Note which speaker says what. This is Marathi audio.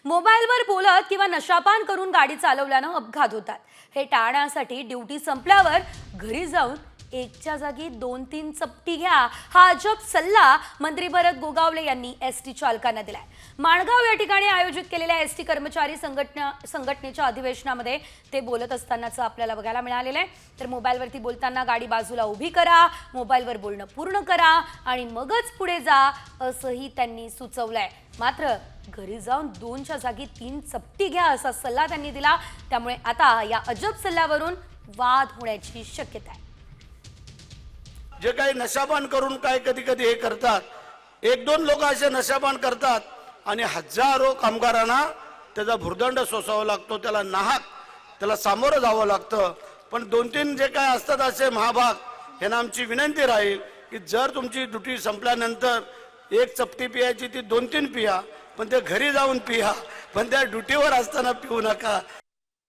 Speaker 1: मोबाईलवर बोलत किंवा नशापान करून गाडी चालवल्यानं अपघात होतात। हे टाळण्यासाठी ड्युटी संपल्यावर घरी जाऊन एकच्या जागी 2-3 चपटी घ्या, हा अजब सल्ला मंत्री भरत गोगावले यांनी एसटी चालकांना दिलाय। माणगाव या ठिकाणी आयोजित केलेल्या एसटी कर्मचारी संघटनेच्या अधिवेशनामध्ये ते बोलत असतानाचं आपल्याला बघायला मिळालेलं आहे। तर मोबाईलवरती बोलताना गाडी बाजूला उभी करा, मोबाईलवर बोलणं पूर्ण करा आणि मगच पुढे जा असंही त्यांनी सुचवलंय। मात्र घरी जाऊन 2च्या जागी 3 चपटी घ्या असा सल्ला त्यांनी दिला। त्यामुळे आता या अजब सल्ल्यावरून वाद होण्याची शक्यता आहे।
Speaker 2: जे काही नशापान करून काय कधी कधी हे करतात, 1-2 लोक असे नशापान करतात आणि हजारो कामगारांना त्याचा भुर्दंड सोसावा लागतो, त्याला नाहक त्याला सामोरं जावं लागतं। पण 2-3 जे काय असतात असे महाभाग, यांना आमची विनंती राहील की जर तुमची ड्युटी संपल्यानंतर 1 चपटी पियाची ती 2-3 पिया, पण ते घरी जाऊन पिया, पण त्या ड्युटीवर असताना पिऊ नका।